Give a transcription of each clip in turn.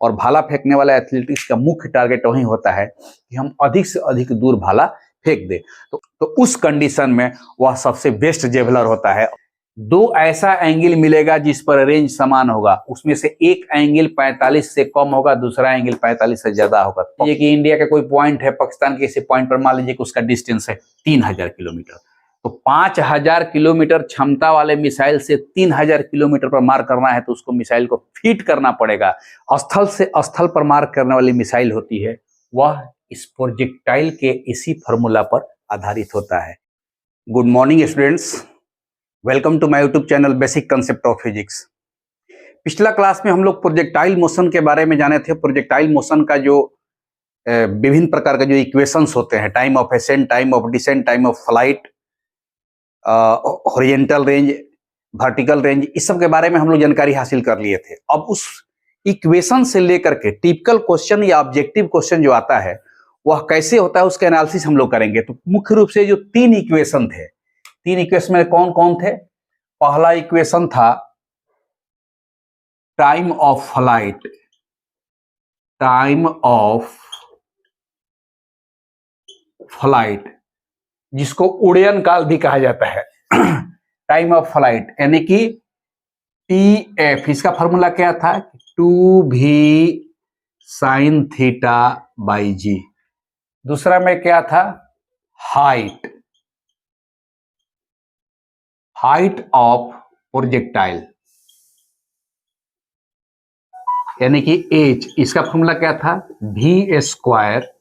और भाला फेंकने वाला एथलेटिक्स का मुख्य टारगेट वही होता है कि हम अधिक से अधिक दूर भाला फेंक दे। तो उस कंडीशन में वह सबसे बेस्ट जेवलर होता है। दो ऐसा एंगल मिलेगा जिस पर रेंज समान होगा, उसमें से एक एंगल 45 से कम होगा, दूसरा एंगल 45 से ज्यादा होगा। ये कि इंडिया का कोई पॉइंट है, पाकिस्तान के किसी पॉइंट पर मान लीजिए कि उसका डिस्टेंस है 3000 किलोमीटर, तो 5000 किलोमीटर क्षमता वाले मिसाइल से 3000 किलोमीटर पर मार करना है तो उसको मिसाइल को फिट करना पड़ेगा। स्थल से स्थल पर मार करने वाली मिसाइल होती है, वह इस प्रोजेक्टाइल के इसी फॉर्मूला पर आधारित होता है। Good morning students, welcome to my YouTube channel basic concept of physics. पिछला क्लास में हम लोग प्रोजेक्टाइल मोशन के बारे में जाने थे। प्रोजेक्टाइल मोशन का जो विभिन्न प्रकार के जो इक्वेशंस होते हैं, time of ascent, time of descent, time of flight, horizontal range, vertical range, इस सब के बारे में हम लोग जानकारी हासिल कर लिए थे। अब उस इक्वेशन से लेकर के टिपिकल क्वेश्चन या ऑब्जेक्टिव क्वेश्चन जो आता है वह कैसे होता है उसका एनालिसिस हम लोग करेंगे। तो मुख्य रूप से जो तीन इक्वेशन थे, तीन इक्वेशन में कौन कौन थे? पहला इक्वेशन था time of flight, time of flight जिसको उड़यन काल भी कहा जाता है। टाइम ऑफ फ्लाइट यानी कि TF, इसका फॉर्मूला क्या था? 2v sin थीटा बाई जी। दूसरा में क्या था? हाइट, हाइट ऑफ प्रोजेक्टाइल यानी कि h, इसका फॉर्मूला क्या था? v square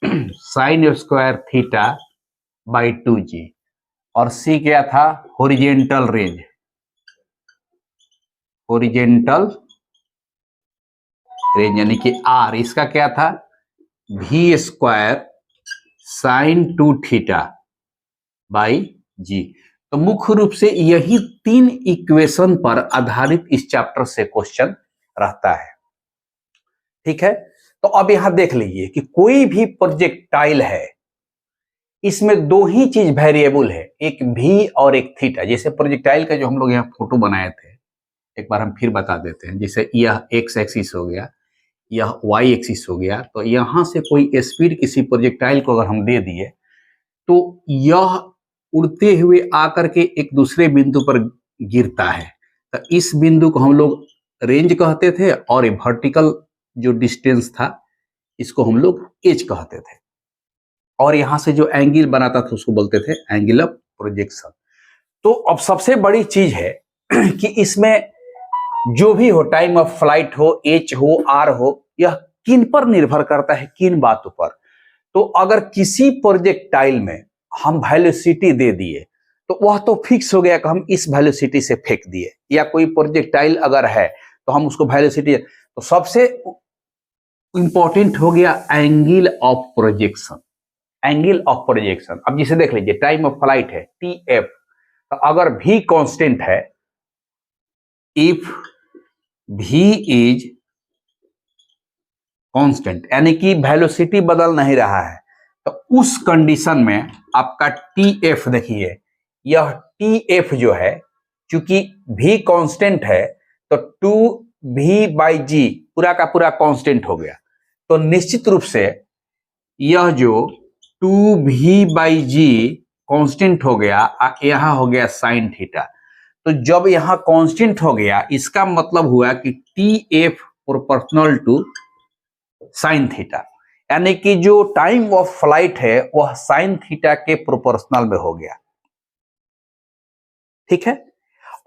sign square theta by 2g। और c क्या था? हॉरिजॉन्टल रेंज, हॉरिजॉन्टल रेंज यानी कि r, इसका क्या था? v square sine 2 theta by g. तो मुख्य रूप से यही तीन इक्वेशन पर आधारित इस चैप्टर से क्वेश्चन रहता है। ठीक है, तो अब यहां देख लीजिए कि कोई भी प्रोजेक्टाइल है, इसमें दो ही चीज वेरिएबल है, एक v और एक थीटा। जैसे प्रोजेक्टाइल का जो हम लोग यहाँ फोटो बनाए थे, एक बार हम फिर बता देते हैं। जैसे यह x एक्सिस हो गया, यह y एक्सिस हो गया, तो यहां से कोई स्पीड किसी प्रोजेक्टाइल को अगर हम दे दिए तो यह उड़ते हुए आकर के एक दूसरे बिंदु पर गिरता है, तो इस बिंदु को हम लोग रेंज कहते थे, और ये वर्टिकल जो डिस्टेंस था इसको हम लोग एज कहते थे, और यहां से जो एंगल बनाता था उसको बोलते थे एंगल ऑफ प्रोजेक्शन। तो अब सबसे बड़ी चीज है कि इसमें जो भी हो, टाइम ऑफ फ्लाइट हो, एच हो, आर हो, यह किन पर निर्भर करता है, किन बातों पर? तो अगर किसी प्रोजेक्टाइल में हम वेलोसिटी दे दिए तो वह तो फिक्स हो गया कि हम इस वेलोसिटी से फेंक दिए, या कोई प्रोजेक्टाइल अगर है तो हम उसको वेलोसिटी, तो सबसे इंपॉर्टेंट हो गया angle of projection, angle of projection. अब जिसे देख लीजिए, टाइम ऑफ फ्लाइट है TF, तो अगर v कांस्टेंट है, इफ v इज कांस्टेंट यानी कि वेलोसिटी बदल नहीं रहा है, तो उस कंडीशन में आपका TF देखिए, यह TF जो है, चूंकि v कांस्टेंट है तो 2v बाई जी पूरा का पूरा कांस्टेंट हो गया, तो निश्चित रूप से यह जो 2v बाई जी कांस्टेंट हो गया, यहां हो गया साइन थीटा। तो जब यहां कांस्टेंट हो गया, इसका मतलब हुआ कि TF proportional to sine theta, यानी कि जो टाइम ऑफ फ्लाइट है वह साइन थीटा के प्रोपोर्शनल में हो गया। ठीक है,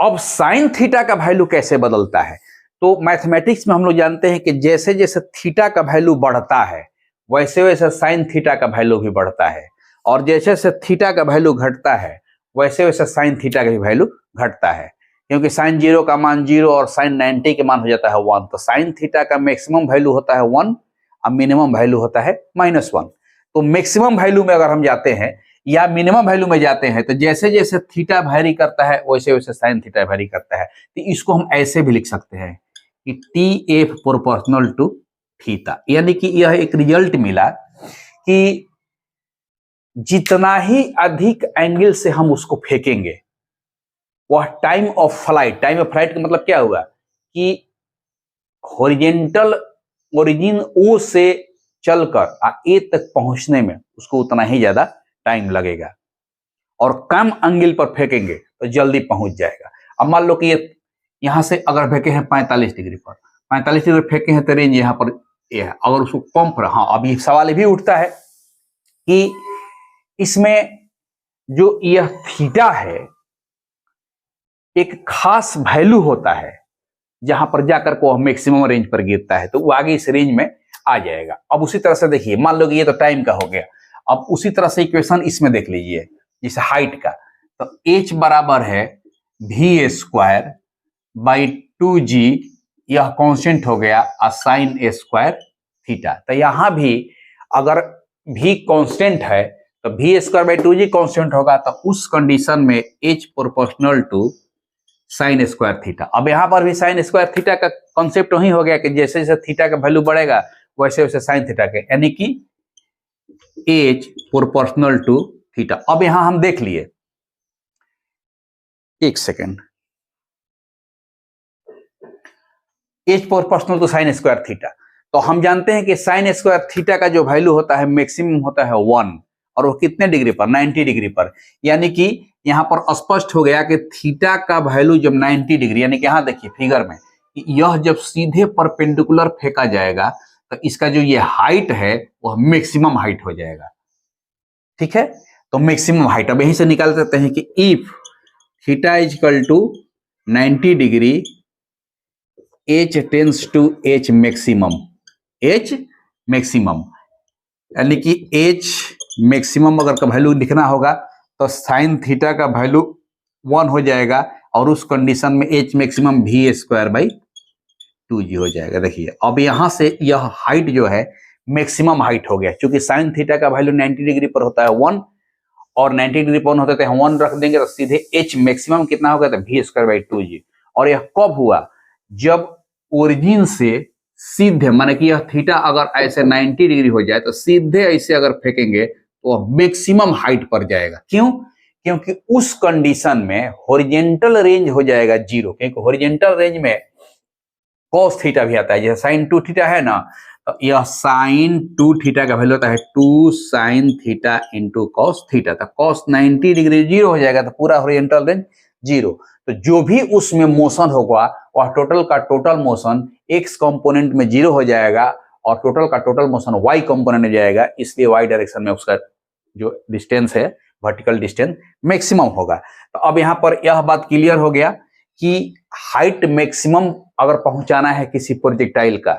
अब साइन थीटा का वैल्यू कैसे बदलता है? तो मैथमेटिक्स में हम लोग जानते हैं कि जैसे जैसे थीटा का वैल्यू बढ़ता है वैसे वैसे साइन थीटा का वैल्यू भी बढ़ता है, और जैसे जैसे थीटा का वैल्यू घटता है वैसे वैसे साइन थीटा का भी वैल्यू घटता है, क्योंकि साइन 0 का मान 0 और साइन 90 के मान हो जाता है 1। तो साइन थीटा का मैक्सिमम वैल्यू होता है 1 और मिनिमम वैल्यू होता है -1। तो मैक्सिमम वैल्यू में अगर हम जाते हैं या मिनिमम वैल्यू में जाते हैं, तो जैसे जैसे थीटा वैरी करता है वैसे वैसे साइन थीटा वैरी करता है। तो इसको हम ऐसे भी लिख सकते हैं कि TF प्रोपोर्शनल टू थीटा, यानी कि यह एक रिजल्ट मिला कि जितना ही अधिक एंगल से हम उसको फेंकेंगे, वह time of flight, time of flight का मतलब क्या हुआ कि हॉरिजॉन्टल ओरिजिन ओ से चलकर ए तक पहुंचने में उसको उतना ही ज्यादा टाइम लगेगा, और कम एंगल पर फेंकेंगे तो जल्दी पहुंच जाएगा। अब मान लो कि ये यहां से अगर फेंके हैं 45 डिग्री पर, 45 डिग्री फेंके हैं तो रेंज यहाँ पर ये है। अगर उसको कम पर, हाँ अब ये सवाल भी उठता है कि इसमें जो यह थीटा है एक खास वैल्यू होता है जहां पर जाकर को मैक्सिमम रेंज पर गिरता है, तो वो आगे इस रेंज में आ जाएगा। अब उसी तरह से देखिए, मान लो कि ये तो टाइम का हो गया, अब उसी तरह से इक्वेशन इसमें देख लीजिए, जैसे हाइट का, तो h बराबर है वी स्क्वायर बाई 2g, यह कांस्टेंट हो गया साइन ए स्क्वायर थीटा। तो यहां भी अगर v कांस्टेंट है तो we square by 2g constant होगा, तो उस कंडीशन में h proportional to sine square theta. अब यहां पर भी साइन स्क्वायर थीटा का कॉन्सेप्ट वही हो गया कि जैसे जैसे थीटा का वैल्यू बढ़ेगा वैसे वैसे साइन थीटा के, यानी कि एच प्रोपोर्शनल टू थीटा। अब यहां हम देख लिए, एक second, H proportional to sine square theta, तो हम जानते हैं कि साइन स्क्वायर थीटा का जो वैल्यू होता है मैक्सिमम होता है 1, और वो कितने डिग्री पर, 90 डिग्री पर। यानी कि यहां पर स्पष्ट हो गया कि थीटा का वैल्यू जब 90 डिग्री, यानी कि यहां देखिए फिगर में, यह जब सीधे परपेंडिकुलर फेंका जाएगा तो इसका जो ये हाइट है वह मैक्सिमम हाइट हो जाएगा। ठीक है, तो मैक्सिमम हाइट अब यहीं से निकाल सकते हैं कि if theta is equal to 90 degree H tends to H maximum, H maximum, यानी कि एच मैक्सिमम अगर का वैल्यू लिखना होगा तो साइन थीटा का वैल्यू 1 हो जाएगा, और उस कंडीशन में H maximum V square by 2g हो जाएगा। देखिए अब यहां से यह हाइट जो है मैक्सिमम हाइट हो गया, क्योंकि साइन थीटा का वैल्यू 90 डिग्री पर होता है 1, और 90 डिग्री पर होता है 1 रख देंगे तो सीधे एच मैक्सिमम कितना होगा, तो वी स्क्वायर बाई 2g। और यह कब हुआ, जब ओरिजिन से सीधे, माने कि यह थीटा अगर ऐसे 90 डिग्री हो जाए तो सीधे ऐसे अगर फेंकेंगे तो वह मैक्सिमम हाइट पर जाएगा। क्यों? क्योंकि उस कंडीशन में हॉरिजॉन्टल रेंज हो जाएगा 0, क्योंकि हॉरिजॉन्टल रेंज में cos थीटा भी आता है, जैसे साइन 2 थीटा है ना, तो यह साइन 2 थीटा का वैल्यू होता है 2 sine theta into cos theta. तो cos 90 डिग्री 0 हो जाएगा, तो पूरा हॉरिजॉन्टल रेंज 0। तो जो भी उसमें मोशन होगा वह टोटल का टोटल मोशन x कंपोनेंट में 0 हो जाएगा, और टोटल का टोटल मोशन y कंपोनेंट में जाएगा, इसलिए y डायरेक्शन में उसका जो डिस्टेंस है, वर्टिकल डिस्टेंस मैक्सिमम होगा। तो अब यहां पर यह बात क्लियर हो गया कि हाइट मैक्सिमम अगर पहुंचाना है किसी प्रोजेक्टाइल का,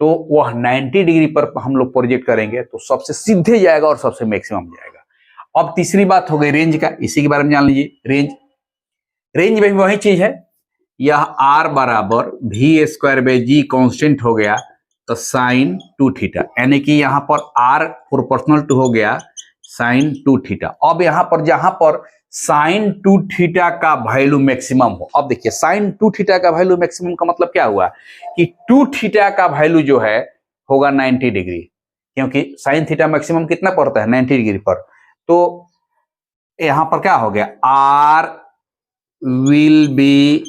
तो वह 90 डिग्री पर हम लोग प्रोजेक्ट करेंगे तो सबसे सीधे जाएगा और सबसे मैक्सिमम जाएगा। अब तीसरी बात हो गई रेंज का, इसी के बारे में जान लीजिए। रेंज में भी वही चीज है, यह r बराबर V square by G constant हो गया, तो साइन 2 थीटा, यानी कि यहां पर r प्रोपोर्शनल टू हो गया साइन 2 थीटा। अब यहां पर जहां पर साइन 2 थीटा का वैल्यू मैक्सिमम हो, अब देखिए साइन 2 थीटा का वैल्यू मैक्सिमम का मतलब क्या हुआ कि 2 थीटा का वैल्यू जो है होगा 90 डिग्री, क्योंकि साइन थीटा मैक्सिमम कितना पड़ता है 90 डिग्री पर। तो यहां पर क्या हो गया, r will be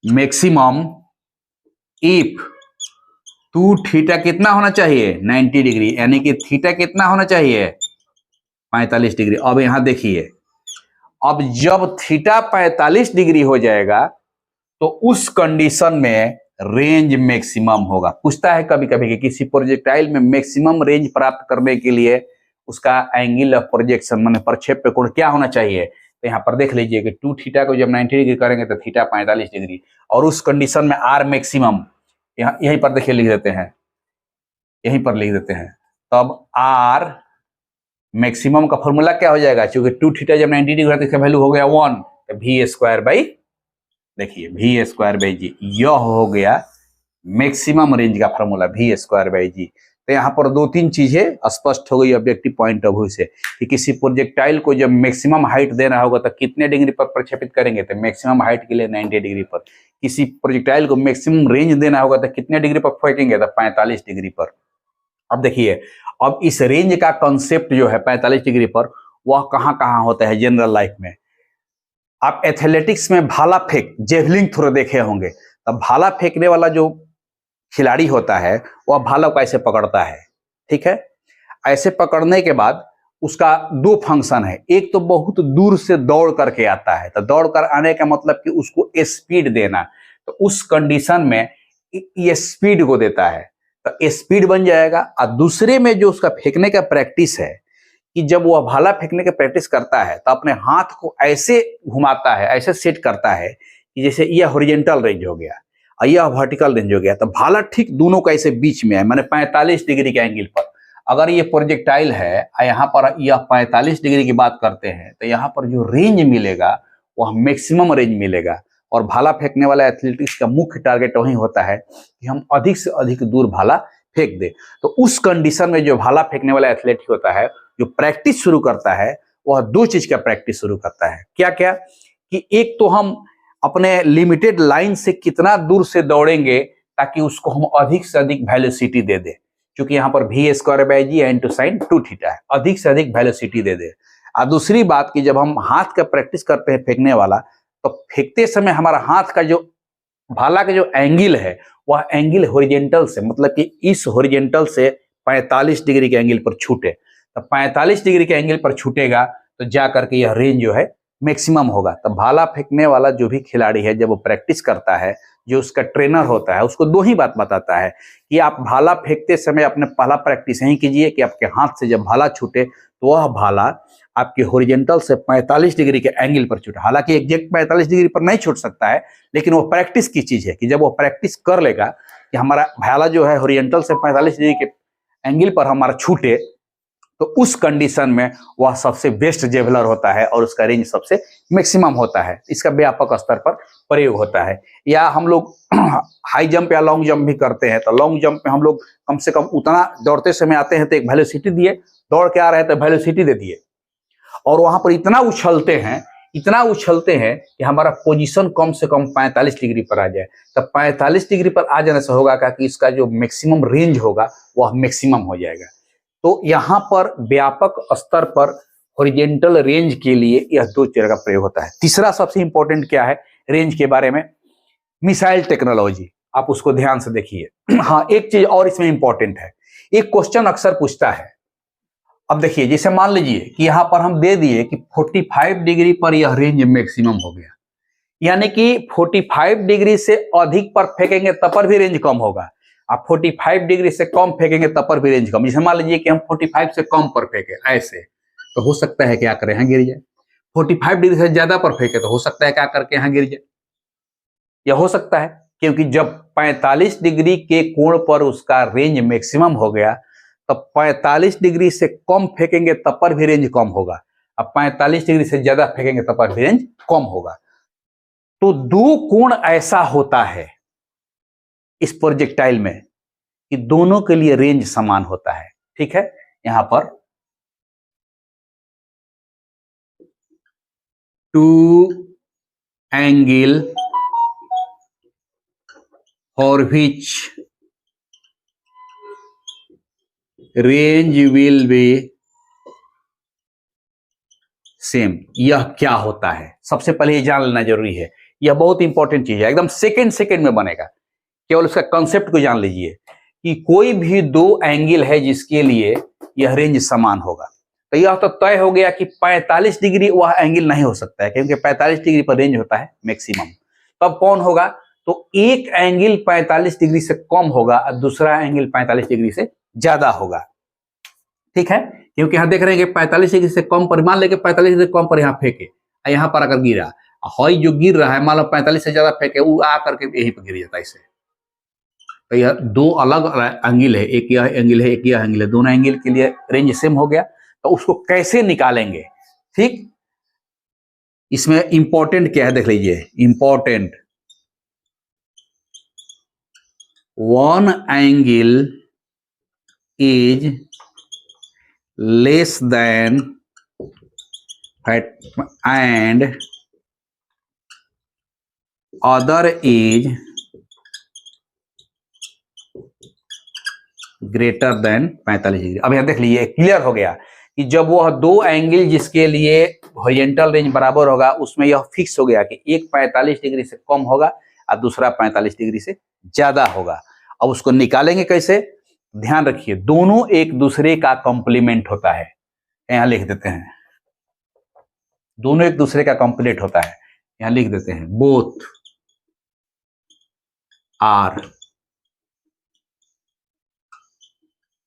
maximum if 2 theta कितना होना चाहिए 90 डिग्री, यानी कि थीटा कितना होना चाहिए 45 डिग्री। अब यहां देखिए, अब जब थीटा 45 डिग्री हो जाएगा तो उस कंडीशन में रेंज मैक्सिमम होगा। पूछता है कभी कभी कि किसी प्रोजेक्टाइल में मैक्सिमम रेंज प्राप्त करने के लिए उसका एंगल ऑफ प्रोजेक्शन माने प्रक्षेप्य कोण क्या होना चाहिए। तो यहाँ पर देख लीजिए कि 2 थीटा को जब 90 डिग्री करेंगे तो थीटा 45 डिग्री, और उस कंडीशन में आर मैक्सिमम यहीं पर देखिए लिख देते हैं, यहीं पर लिख देते हैं। तब आर मैक्सिमम का फॉर्मूला क्या हो जाएगा, क्योंकि 2 थीटा जब 90 डिग्री होगा तो इसका वैल्यू हो गया 1, तो वी स्क्वायर बाई, देखिए वी स्क्वायर बाई जी, यह हो गया मैक्सिमम रेंज का formula we square by g. तो यहाँ पर 2-3 चीजें स्पष्ट हो गई ऑब्जेक्टिव पॉइंट ऑफ व्यू से, कि किसी प्रोजेक्टाइल को जब मैक्सिमम हाइट देना होगा तो कितने डिग्री पर प्रक्षेपित करेंगे, तो मैक्सिमम हाइट के लिए 90 डिग्री पर। किसी प्रोजेक्टाइल को मैक्सिमम रेंज देना होगा तो कितने डिग्री पर फेंकेंगे, तो 45 डिग्री पर। अब देखिए, अब इस रेंज का कंसेप्ट जो है 45 डिग्री पर, वह कहाँ कहाँ होता है जनरल लाइफ में। आप एथलेटिक्स में भाला फेंक, जेवलिन थ्रो देखे होंगे, तब भाला फेंकने वाला जो खिलाड़ी होता है वह भाला को ऐसे पकड़ता है, ठीक है। ऐसे पकड़ने के बाद उसका दो फंक्शन है, एक तो बहुत दूर से दौड़ करके आता है, तो दौड़ कर आने का मतलब कि उसको स्पीड देना, तो उस कंडीशन में ये स्पीड को देता है, तो स्पीड बन जाएगा। और दूसरे में जो उसका फेंकने का प्रैक्टिस है कि जब वह भाला फेंकने का प्रैक्टिस करता है तो अपने हाथ को ऐसे घुमाता है, ऐसे सेट करता है कि जैसे यह हॉरिजॉन्टल रेंज हो गया और यह वर्टिकल रेंज हो गया, तो भाला ठीक दोनों का ऐसे बीच में है, माने 45 डिग्री के एंगल पर। अगर ये प्रोजेक्टाइल है और यहाँ पर यह 45 डिग्री की बात करते हैं, तो यहाँ पर जो रेंज मिलेगा वह मैक्सिमम रेंज मिलेगा। और भाला फेंकने वाला एथलेटिक्स का मुख्य टारगेट वही होता है कि हम अधिक से अधिक दूर भाला फेंक दे। तो उस कंडीशन में जो भाला फेंकने वाला एथलेटिक होता है, जो प्रैक्टिस शुरू करता है, वह दो चीज का प्रैक्टिस शुरू करता है। क्या क्या? कि एक तो हम अपने लिमिटेड लाइन से कितना दूर से दौड़ेंगे ताकि उसको हम अधिक से अधिक वेलोसिटी दे दे, क्योंकि यहाँ पर v square by G n to sine 2 theta है, अधिक से अधिक वेलोसिटी दे दे। और दूसरी बात कि जब हम हाथ का प्रैक्टिस करते हैं फेंकने वाला, तो फेंकते समय हमारा हाथ का जो भाला का जो एंगल है वह एंगल हॉरिजॉन्टल से, मतलब कि इस हॉरिजॉन्टल से 45 डिग्री के एंगल पर छूटे। तो 45 डिग्री के एंगल पर छूटेगा तो जा करके यह रेंज जो है मैक्सिमम होगा। तो भाला फेंकने वाला जो भी खिलाड़ी है, जब वो प्रैक्टिस करता है, जो उसका ट्रेनर होता है उसको दो ही बात बताता है कि आप भाला फेंकते समय अपने पहला प्रैक्टिस यही कीजिए कि आपके हाथ से जब भाला छूटे तो वह भाला आपके हॉरिजॉन्टल से 45 डिग्री के एंगल पर छूटे। हालांकि एग्जैक्ट 45 डिग्री पर नहीं छूट सकता है, लेकिन वो प्रैक्टिस की चीज है कि जब वो प्रैक्टिस कर लेगा कि हमारा भाला जो है हॉरिजॉन्टल से 45 डिग्री के एंगल पर हमारा छूटे, तो उस कंडीशन में वह सबसे बेस्ट जेवलर होता है और उसका रेंज सबसे मैक्सिमम होता है। इसका व्यापक स्तर पर प्रयोग होता है। या हम लोग हाई जंप या लॉन्ग जंप भी करते हैं, तो लॉन्ग जंप में हम लोग कम से कम उतना दौड़ते समय आते हैं तो एक वेलोसिटी दिए, दौड़ के आ रहे हैं तो वेलोसिटी दे दिए, और वहां पर इतना उछलते हैं कि हमारा पोजीशन कम से कम 45 डिग्री पर आ जाए। तो 45 डिग्री पर आ जाने से होगा कि इसका जो मैक्सिमम रेंज होगा वह मैक्सिमम हो जाएगा। तो यहाँ पर व्यापक स्तर पर हॉरिजॉन्टल रेंज के लिए यह दो तरह का प्रयोग होता है। तीसरा सबसे इंपॉर्टेंट क्या है रेंज के बारे में? Missile technology. आप उसको ध्यान से देखिए। हाँ, एक चीज और इसमें इंपॉर्टेंट है, एक क्वेश्चन अक्सर पूछता है। अब देखिए, जैसे मान लीजिए कि यहाँ पर हम दे दिए कि 45 डिग्री पर यह रेंज मैक्सिमम हो गया, यानी कि 45 डिग्री से अधिक पर फेंकेंगे तब पर भी रेंज कम होगा, आप 45 डिग्री से कम फेंकेंगे तब पर भी रेंज कम। जैसे मान लीजिए कि हम 45 से कम पर फेंके ऐसे, तो हो सकता है क्या करें, यहाँ गिर जाए। 45 डिग्री से ज्यादा पर फेंके तो हो सकता है क्या करके यहाँ गिर जाए। यह हो सकता है क्योंकि जब 45 डिग्री के कोण पर उसका रेंज मैक्सिमम हो गया, तब 45 डिग्री से कम फेंकेंगे तब पर भी रेंज कम होगा, अब 45 डिग्री से ज्यादा फेंकेंगे तब पर भी रेंज कम होगा। तो दो कोण ऐसा होता है इस प्रोजेक्टाइल में कि दोनों के लिए रेंज समान होता है। ठीक है, यहां पर 2 angle for which range will be same. यह क्या होता है सबसे पहले ये जान लेना जरूरी है, यह बहुत इंपॉर्टेंट चीज है, एकदम सेकंड में बनेगा। केवल उसका कंसेप्ट को जान लीजिए कि कोई भी दो एंगल है जिसके लिए यह रेंज समान होगा, तो यह तो तय हो गया कि 45 डिग्री वह एंगल नहीं हो सकता है, क्योंकि 45 डिग्री पर रेंज होता है मैक्सिमम। तब कौन होगा? तो एक एंगल 45 डिग्री से कम होगा और दूसरा एंगल 45 डिग्री से ज्यादा होगा। ठीक है, क्योंकि यहाँ देख रहे हैं कि 45 डिग्री से कम पर, मान लेके 45 डिग्री से कम पर यहाँ फेंके, यहाँ पर अगर गिरा, हॉई जो गिर रहा है मान लो 45 से ज्यादा फेंके, वो आ करके यहीं पर गिर जाता है इसे। तो यह दो अलग एंगल है, एक यह एंगल है, एक यह एंगल है, दोनों एंगल के लिए रेंज सेम हो गया। तो उसको कैसे निकालेंगे? ठीक, इसमें इंपॉर्टेंट क्या है देख लीजिए। Important, one angle is less than and other is greater than 45 degree. अब यहां देख लीजिए, क्लियर हो गया कि जब वह दो एंगल जिसके लिए हॉरिजॉन्टल रेंज बराबर होगा, उसमें यह फिक्स हो गया कि एक 45 डिग्री से कम होगा और दूसरा 45 डिग्री से ज्यादा होगा। अब उसको निकालेंगे कैसे? ध्यान रखिए, दोनों एक दूसरे का कॉम्प्लीमेंट होता है। यहां लिख देते हैं, दोनों एक दूसरे का कॉम्प्लीमेंट होता है। यहां लिख देते हैं, both are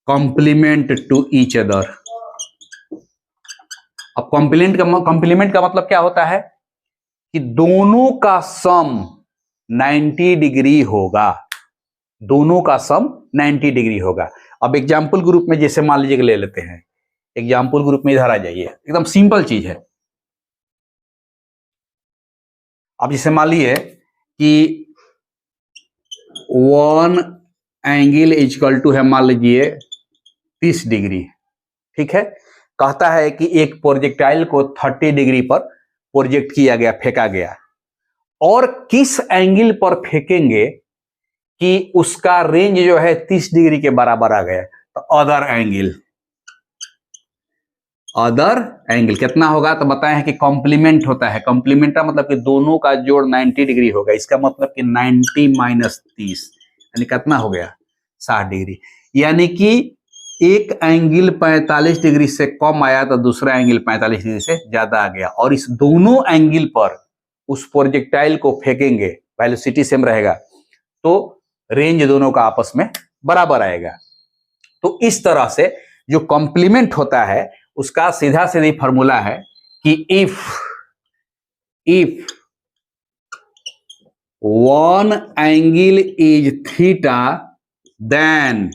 complement to each other. अब कॉम्प्लीमेंट का मतलब क्या होता है कि दोनों का सम 90 डिग्री होगा, दोनों का सम 90 डिग्री होगा। अब एग्जाम्पल ग्रुप में जैसे मान लीजिए ले लेते हैं, एग्जाम्पल ग्रुप में इधर आ जाइए, एकदम सिंपल चीज है। अब जैसे मान लीजिए कि 1 एंगल इक्वल टू है, मान लीजिए 30 डिग्री, ठीक है। कहता है कि एक प्रोजेक्टाइल को 30 डिग्री पर प्रोजेक्ट किया गया, फेंका गया, और किस एंगल पर फेंकेंगे कि उसका रेंज जो है 30 डिग्री के बराबर आ गया, तो अदर एंगल कितना होगा? तो बताए कि कॉम्प्लीमेंट होता है। कॉम्प्लीमेंट का मतलब कि दोनों का जोड़ 90 डिग्री होगा। इसका मतलब कि 90 माइनस 30 यानी कितना हो गया? 60 डिग्री। यानी कि एक एंगल 45 डिग्री से कम आया तो दूसरा एंगल 45 डिग्री से ज्यादा आ गया, और इस दोनों एंगल पर उस प्रोजेक्टाइल को फेंकेंगे, वेलोसिटी सेम रहेगा, तो रेंज दोनों का आपस में बराबर आएगा। तो इस तरह से जो कॉम्प्लीमेंट होता है उसका सीधा सीधी फॉर्मूला है कि if one angle is theta then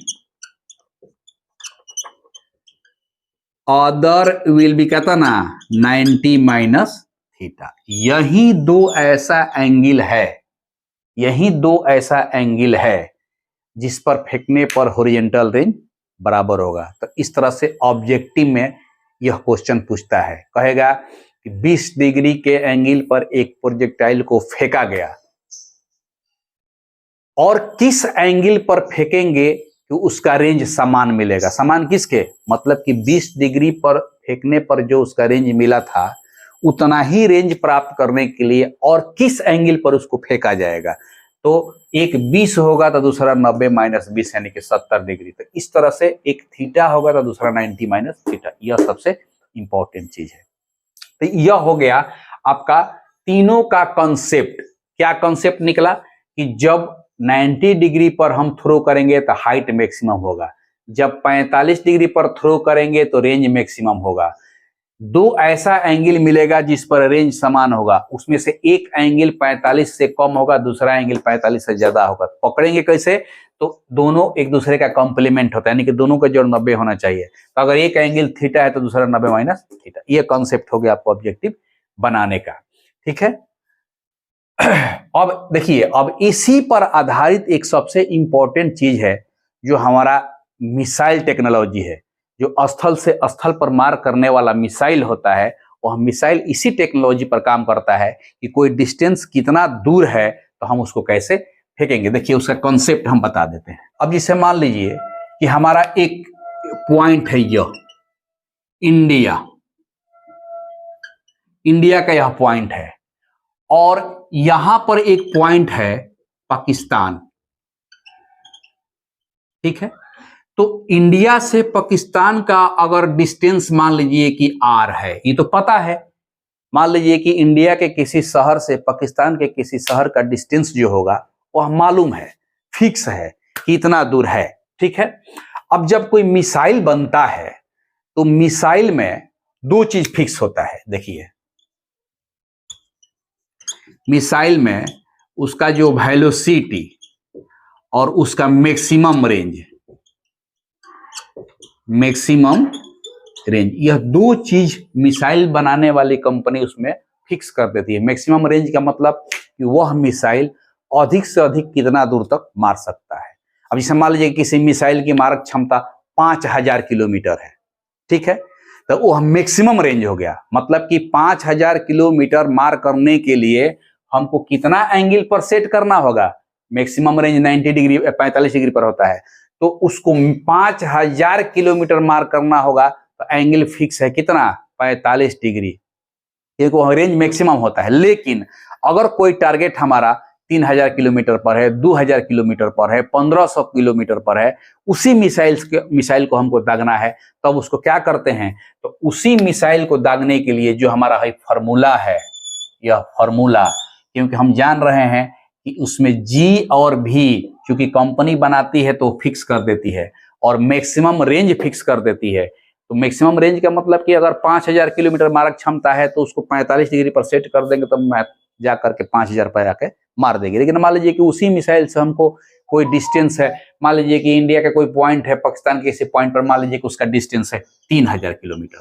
other will be कहता ना 90 माइनस थीटा। यही दो ऐसा एंगल है जिस पर फेंकने पर हॉरिजॉन्टल रेंज बराबर होगा। तो इस तरह से ऑब्जेक्टिव में यह क्वेश्चन पूछता है, कहेगा कि 20 डिग्री के एंगल पर एक प्रोजेक्टाइल को फेंका गया, और किस एंगल पर फेंकेंगे कि उसका रेंज समान मिलेगा। समान किसके? मतलब कि 20 डिग्री पर फेंकने पर जो उसका रेंज मिला था उतना ही रेंज प्राप्त करने के लिए और किस एंगल पर उसको फेंका जाएगा। तो एक 20 होगा तो दूसरा 90 माइनस 20 यानी कि 70 डिग्री। तो इस तरह से एक थीटा होगा तो दूसरा 90 माइनस थीटा। यह सबसे इंपॉर्टेंट चीज है। तो यह हो गया आपका तीनों का कॉन्सेप्ट। क्या कॉन्सेप्ट निकला कि जब 90 डिग्री पर हम थ्रो करेंगे तो हाइट मैक्सिमम होगा, जब 45 डिग्री पर थ्रो करेंगे तो रेंज मैक्सिमम होगा। दो ऐसा एंगल मिलेगा जिस पर रेंज समान होगा, उसमें से एक एंगल 45 से कम होगा, दूसरा एंगल 45 से ज्यादा होगा। पकड़ेंगे कैसे? तो दोनों एक दूसरे का कॉम्प्लीमेंट होता है, यानी कि दोनों का जोड़ 90 होना चाहिए। तो अगर एक एंगल थीटा है तो दूसरा 90 माइनस थीटा। ये कॉन्सेप्ट हो गया आपको ऑब्जेक्टिव बनाने का, ठीक है। अब देखिए, अब इसी पर आधारित एक सबसे इंपॉर्टेंट चीज है जो हमारा मिसाइल टेक्नोलॉजी है। जो स्थल से स्थल पर मार करने वाला मिसाइल होता है, वह मिसाइल इसी टेक्नोलॉजी पर काम करता है कि कोई डिस्टेंस कितना दूर है तो हम उसको कैसे फेंकेंगे। देखिए उसका कॉन्सेप्ट हम बता देते हैं। अब जिसे मान लीजिए कि हमारा एक पॉइंट है, यह इंडिया का यह पॉइंट है, और यहां पर एक पॉइंट है पाकिस्तान, ठीक है। तो इंडिया से पाकिस्तान का अगर डिस्टेंस मान लीजिए कि r है, ये तो पता है। मान लीजिए कि इंडिया के किसी शहर से पाकिस्तान के किसी शहर का डिस्टेंस जो होगा वह मालूम है, फिक्स है कि इतना दूर है, ठीक है। अब जब कोई मिसाइल बनता है तो मिसाइल में दो चीज फिक्स होता है। देखिए मिसाइल में उसका जो वेलोसिटी और उसका मैक्सिमम रेंज, यह दो चीज मिसाइल बनाने वाली कंपनी उसमें फिक्स कर देती है। मैक्सिमम रेंज का मतलब कि वह मिसाइल अधिक से अधिक कितना दूर तक मार सकता है। अब जैसे मान लीजिए किसी मिसाइल की मारक क्षमता 5000 किलोमीटर है, ठीक है, तो वह मैक्सिमम रेंज हो गया। मतलब कि 5000 किलोमीटर मार करने के लिए हमको कितना एंगल पर सेट करना होगा? मैक्सिमम रेंज 90 डिग्री 45 डिग्री पर होता है, तो उसको 5000 किलोमीटर मार करना होगा। तो एंगल फिक्स है कितना? 45 डिग्री, एक रेंज मैक्सिमम होता है। लेकिन अगर कोई टारगेट हमारा 3000 किलोमीटर पर है, 2000 किलोमीटर पर है, 1500 किलोमीटर पर है, उसी मिसाइल को हमको दागना है, तब उसको क्या करते हैं, तो उसी मिसाइल को दागने के लिए जो हमारा फॉर्मूला है, यह फॉर्मूला, क्योंकि हम जान रहे हैं कि उसमें जी और भी क्योंकि कंपनी बनाती है तो फिक्स कर देती है और मैक्सिमम रेंज फिक्स कर देती है। तो मैक्सिमम रेंज का मतलब कि अगर 5000 किलोमीटर मारक क्षमता है तो उसको 45 डिग्री पर सेट कर देंगे तो जा करके 5000 पर आके मार देगी। लेकिन मान लीजिए कि उसी मिसाइल से हमको कोई डिस्टेंस है, मान लीजिए कि इंडिया का कोई पॉइंट है, पाकिस्तान के किसी पॉइंट पर मान लीजिए कि उसका डिस्टेंस है 3000 किलोमीटर,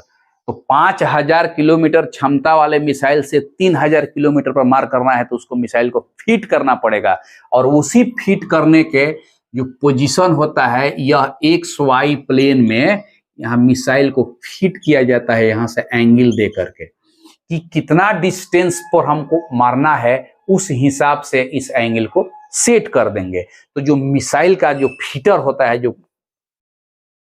तो 5000 किलोमीटर क्षमता वाले मिसाइल से 3000 किलोमीटर पर मार करना है तो उसको मिसाइल को फिट करना पड़ेगा। और उसी फिट करने के जो पोजीशन होता है, यह XY प्लेन में यहाँ मिसाइल को फिट किया जाता है, यहाँ से एंगल दे करके कि कितना डिस्टेंस पर हमको मारना है, उस हिसाब से इस एंगल को सेट कर देंगे। तो जो मिसाइल का जो फिटर होता है, जो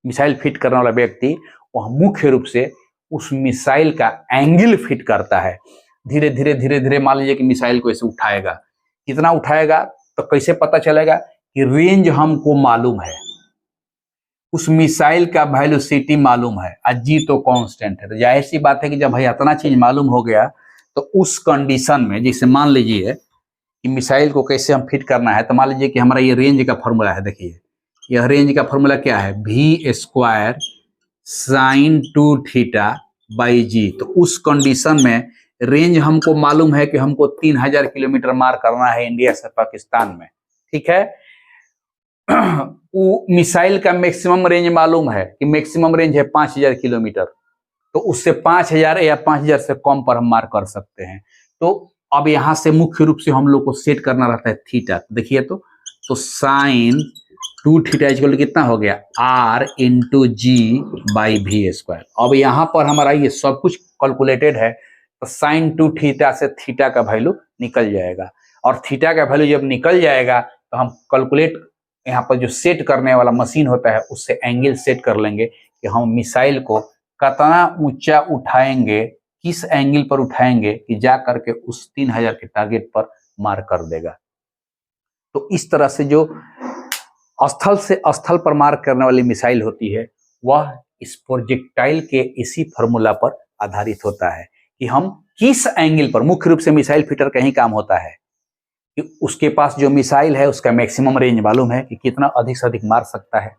मिसाइल फिट करने वाला व्यक्ति, वह मुख्य रूप से उस मिसाइल का एंगल फिट करता है। धीरे धीरे धीरे धीरे मान लीजिए कि मिसाइल को ऐसे उठाएगा, कितना उठाएगा तो कैसे पता चलेगा कि रेंज हमको मालूम है, उस मिसाइल का वेलोसिटी मालूम है, जी तो कांस्टेंट है। तो जाहिर सी बात है कि जब भाई इतना चीज मालूम हो गया तो उस कंडीशन में, जैसे मान लीजिए कि मिसाइल को कैसे हम फिट करना है, तो मान लीजिए कि हमारा ये रेंज का फॉर्मूला है। देखिए यह रेंज का फॉर्मूला क्या है, v² sin 2 theta by g. तो उस कंडीशन में रेंज हमको मालूम है कि हमको 3000 किलोमीटर मार करना है इंडिया से पाकिस्तान में, ठीक है। मिसाइल का मैक्सिमम रेंज मालूम है कि मैक्सिमम रेंज है 5000 किलोमीटर, तो उससे 5000 या 5000 से कम पर हम मार कर सकते हैं। तो अब यहां से मुख्य रूप से हम लोग को सेट करना रहता है थीटा। देखिए तो sin 2 थीटा इक्वल कितना हो गया, R into ji by v²। अब यहाँ पर हमारा ये सब कुछ कैलकुलेटेड है, तो sin 2 थीटा से थीटा का वैल्यू निकल जाएगा, और थीटा का वैल्यू जब निकल जाएगा तो हम कैलकुलेट, यहाँ पर जो सेट करने वाला मशीन होता है उससे एंगल सेट कर लेंगे कि हम मिसाइल को कितना ऊंचा उठाएंगे, किस एंगल पर उठाएंगे कि जा करके उस 3000 के टारगेट पर मार कर देगा। तो इस तरह से जो स्थल से स्थल पर मार करने वाली मिसाइल होती है, वह इस प्रोजेक्टाइल के इसी फॉर्मूला पर आधारित होता है कि हम किस एंगल पर, मुख्य रूप से मिसाइल फिटर का ही काम होता है कि उसके पास जो मिसाइल है उसका मैक्सिमम रेंज मालूम है कि कितना अधिक से अधिक मार सकता है,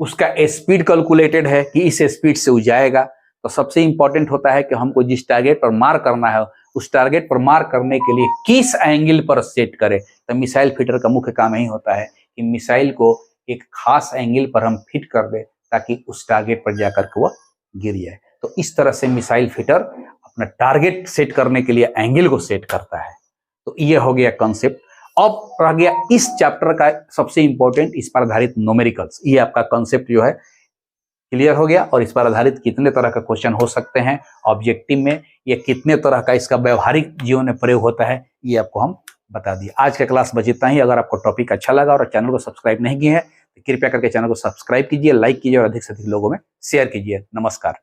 उसका स्पीड कैलकुलेटेड है कि इस स्पीड से वो जाएगा। तो सबसे इंपॉर्टेंट होता है कि हमको जिस टारगेट पर मार करना है, उस टारगेट पर मार करने के लिए किस एंगल पर सेट करें। तो मिसाइल फिटर का मुख्य काम यही होता है कि मिसाइल को एक खास एंगल पर हम फिट कर दें ताकि उस टारगेट पर जाकर के वह गिर जाए। तो इस तरह से मिसाइल फिटर अपना टारगेट सेट करने के लिए एंगल को सेट करता है। तो ये हो गया कॉन्सेप्ट। अब रह गया इस चैप्टर का सबसे इंपॉर्टेंट, इस पर आधारित न्यूमेरिकल्स। ये आपका कॉन्सेप्ट जो है क्लियर हो गया, और इस पर आधारित कितने तरह का क्वेश्चन हो सकते हैं ऑब्जेक्टिव में, या कितने तरह का इसका व्यवहारिक जीवन में प्रयोग होता है, ये आपको हम बता दिए। आज का क्लास बस इतना ही। अगर आपको टॉपिक अच्छा लगा और चैनल को सब्सक्राइब नहीं किए हैं तो कृपया करके चैनल को सब्सक्राइब कीजिए, लाइक कीजिए और अधिक से अधिक लोगों में शेयर कीजिए। नमस्कार।